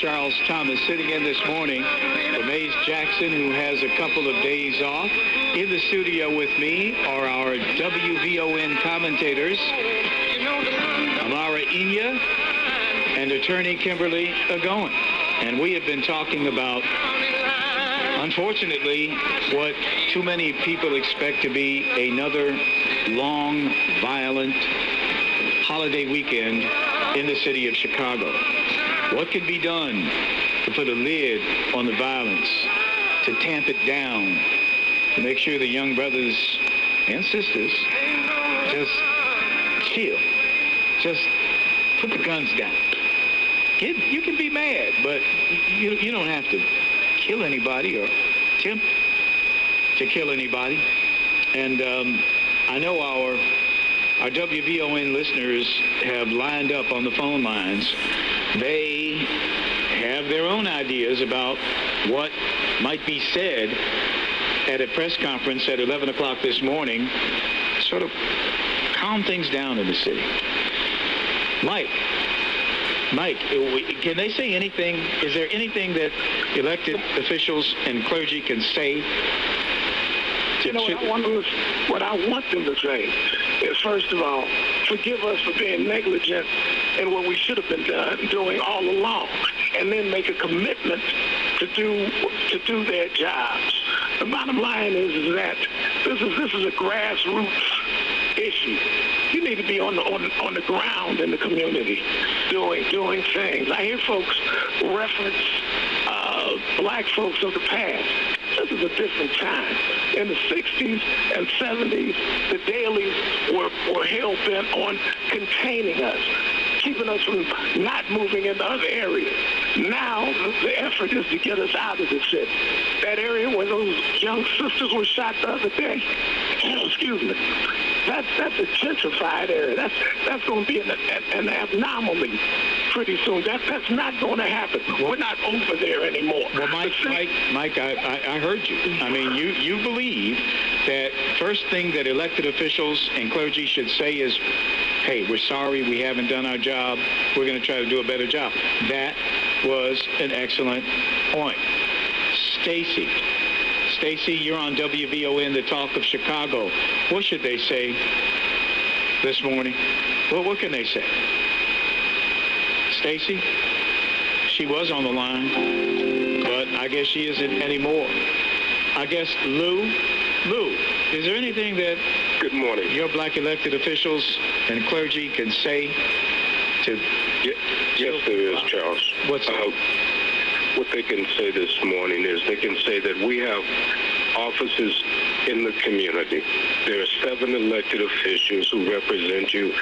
Charles Thomas. Sitting in this morning for Maze Jackson, who has a couple of days off. In the studio with me are our WVON commentators, Amara Inya and attorney Kimberly Agoin. And we have been talking about, unfortunately, what too many people expect to be another long, violent holiday weekend in the city of Chicago. What can be done to put a lid on the violence, to tamp it down, to make sure the young brothers and sisters just chill, just put the guns down. You can be mad, but you don't have to kill anybody or attempt to kill anybody. And I know our WVON listeners have lined up on the phone lines. They have their own ideas about what might be said at a press conference at 11 o'clock this morning, sort of calm things down in the city. Mike, can they say anything? Is there anything that elected officials and clergy can say? What I want them to say is, first of all, forgive us for being negligent in what we should have been doing all along, and then make a commitment to do their jobs. The bottom line is that this is a grassroots issue. You need to be on the ground in the community doing things. I hear folks reference black folks of the past. This is a different time. In the 60s and 70s, the dailies were hell-bent on containing us, keeping us from not moving into other areas. Now, the effort is to get us out of the city. That area where those young sisters were shot the other day, excuse me, that's a gentrified area. That's going to be an anomaly pretty soon. That's not going to happen. We're not over there anymore. Well, Mike, I heard you. I mean, you believe that first thing that elected officials and clergy should say is, hey, we're sorry, we haven't done our job. We're going to try to do a better job. That was an excellent point. Stacy, you're on WVON, the Talk of Chicago. What should they say this morning? Well, what can they say? Stacy, she was on the line, but I guess she isn't anymore. I guess Lou, is there anything that Good morning. Your black elected officials and clergy can say to... Yes, there is, Charles. What's that? What they can say this morning is they can say that we have offices in the community. There are 7 elected officials who represent you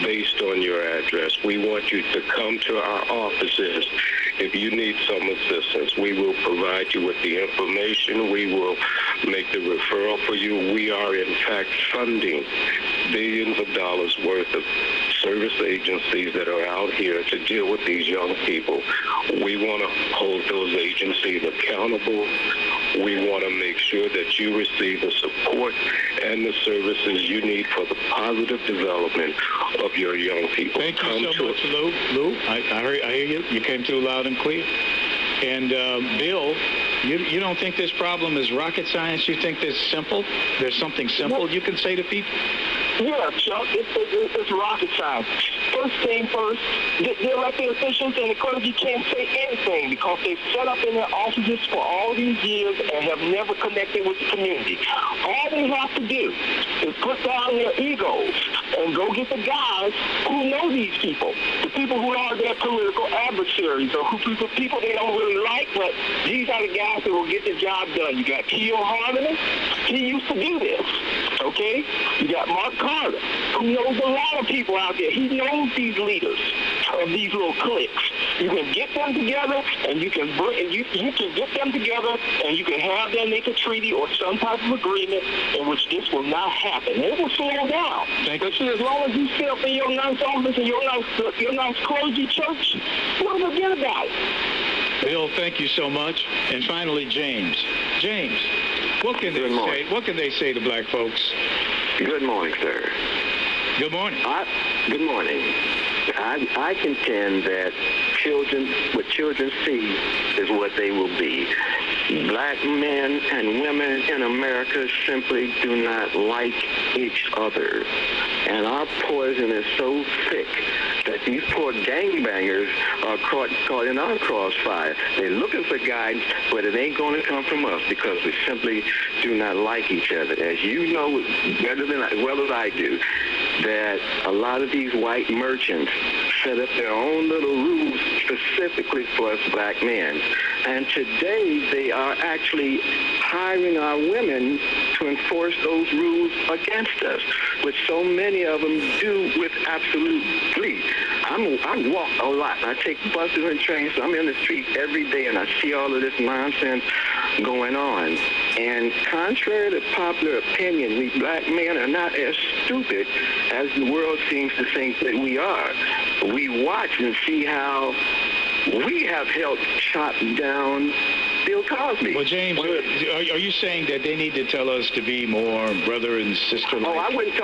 based on your address. We want you to come to our offices. If you need some assistance, we will provide you with the information. We will make the referral for you. We are, in fact, funding billions of dollars worth of service agencies that are out here to deal with these young people. We want to hold those agencies accountable. We want to make sure that you receive the support and the services you need for the positive development of your young people. Thank you so much, Lou. I hear you. You came through loud and clear. And Bill, you don't think this problem is rocket science? You think this simple? There's something simple you can say to people? Yeah, Chuck, it's rocket science. First thing first, the elected officials and the clergy can't say anything because they've set up in their offices for all these years and have never connected with the community. All they have to do is put down their egos and go get the guys who know these people, the people who are their political adversaries or people they don't really like, but these are the guys that will get the job done. You got T.O. Harmony. He used to do this, okay? You got Mark Carter, who knows a lot of people out there. He knows these leaders of these little cliques. You can get them together, and you can get them together, and you can have them make a treaty or some type of agreement in which this will not happen. It will slow down. But see, as long as you sit up in your nice office and your nice clergy church, we'll forget about it. Bill, thank you so much. And finally, James, what can they say? What can they say to black folks? Good morning, sir. Good morning. Good morning. I contend that what children see is what they will be. Black men and women in America simply do not like each other. And our poison is so thick that these poor gangbangers are caught in our crossfire. They're looking for guidance, but it ain't going to come from us because we simply do not like each other. As you know as well as I do, that a lot of these white merchants set up their own little rules specifically for us black men. And today they are actually hiring our women to enforce those rules against us, which so many of them do with absolute glee. I walk a lot. I take buses and trains, so I'm in the street every day, and I see all of this nonsense going on. And contrary to popular opinion, we black men are not as stupid as the world seems to think that we are. We watch and see how we have helped chop down Bill Cosby. Well, James, are you saying that they need to tell us to be more brother and sister-like? Oh, I wouldn't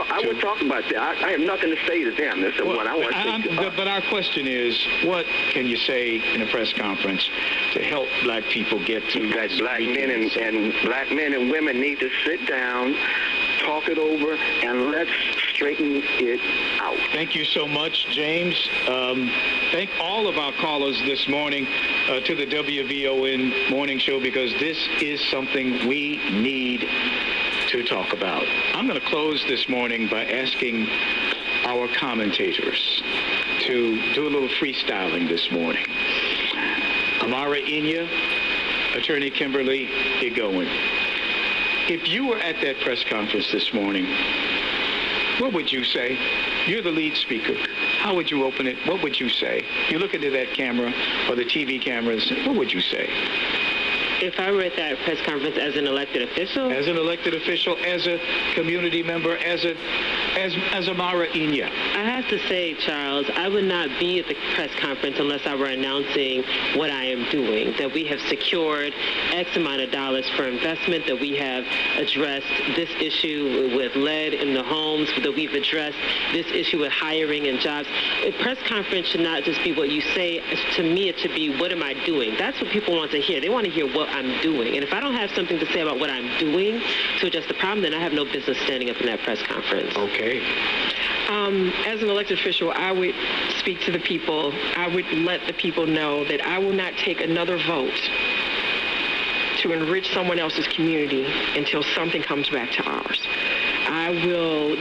talk about that. I have nothing to say to them. That's what I want to say. But our question is, what can you say in a press conference to help black people get to that? Black men and women need to sit down, talk it over, and let's straighten it out. Thank you so much, James. Thank all of our callers this morning to the WVON Morning Show, because this is something we need to talk about. I'm going to close this morning by asking our commentators to do a little freestyling this morning. Amara Inya, Attorney Kimberly Egoin. If you were at that press conference this morning, what would you say? You're the lead speaker. How would you open it? What would you say? You look into that camera or the TV cameras, what would you say? If I were at that press conference as an elected official? As an elected official, as a community member, as Amara Inya. I have to say, Charles, I would not be at the press conference unless I were announcing what I am doing, that we have secured X amount of dollars for investment, that we have addressed this issue with lead in the homes, that we've addressed this issue with hiring and jobs. A press conference should not just be what you say. To me, it should be, what am I doing? That's what people want to hear. They want to hear what I'm doing. And if I don't have something to say about what I'm doing to address the problem, then I have no business standing up in that press conference. Okay. As an elected official, I would speak to the people. I would let the people know that I will not take another vote to enrich someone else's community until something comes back to ours.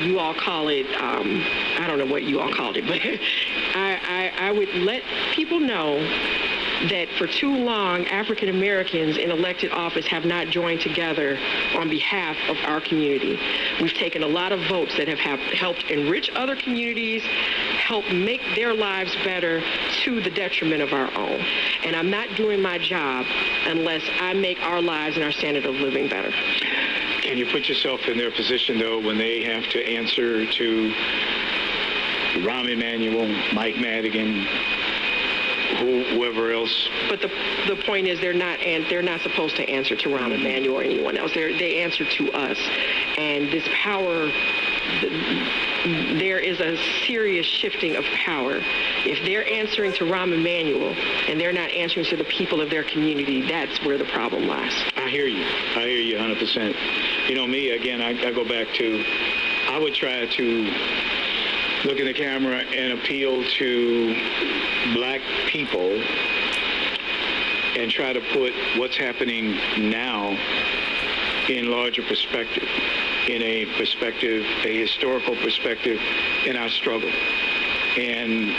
You all call it, I don't know what you all called it, but I would let people know that for too long, African Americans in elected office have not joined together on behalf of our community. We've taken a lot of votes that have helped enrich other communities, help make their lives better to the detriment of our own. And I'm not doing my job unless I make our lives and our standard of living better. Can you put yourself in their position, though, when they have to answer to Rahm Emanuel, Mike Madigan, whoever else? But the point is, they're not supposed to answer to Rahm Emanuel or anyone else. They answer to us, and this power. There is a serious shifting of power. If they're answering to Rahm Emanuel and they're not answering to the people of their community, that's where the problem lies. I hear you 100%. You know, me, again, I go back to, I would try to look in the camera and appeal to black people and try to put what's happening now in larger perspective, in a perspective, a historical perspective in our struggle and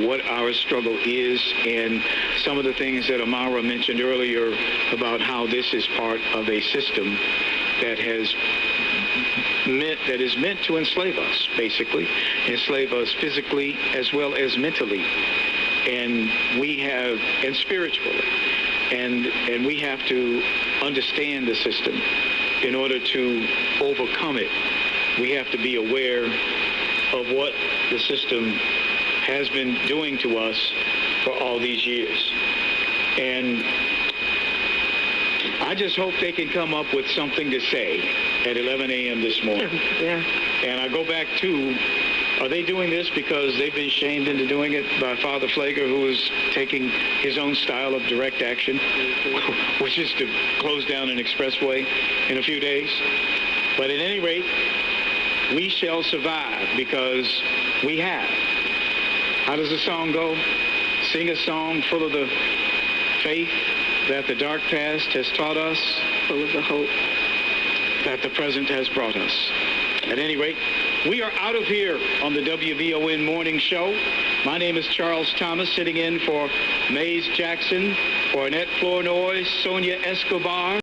what our struggle is, and some of the things that Amara mentioned earlier about how this is part of a system that is meant to enslave us, basically, enslave us physically as well as mentally, and spiritually, and we have to understand the system in order to overcome it. We have to be aware of what the system has been doing to us for all these years. And I just hope they can come up with something to say at 11 a.m. this morning. Yeah. And I go back to Are they doing this because they've been shamed into doing it by Father Pfleger, who is taking his own style of direct action, which is to close down an expressway in a few days? But at any rate, we shall survive because we have. How does the song go? Sing a song full of the faith that the dark past has taught us, Full of the hope that the present has brought us. At any rate, we are out of here on the WVON Morning Show. My name is Charles Thomas, sitting in for Mays Jackson, for Annette Flournoy, Sonia Escobar.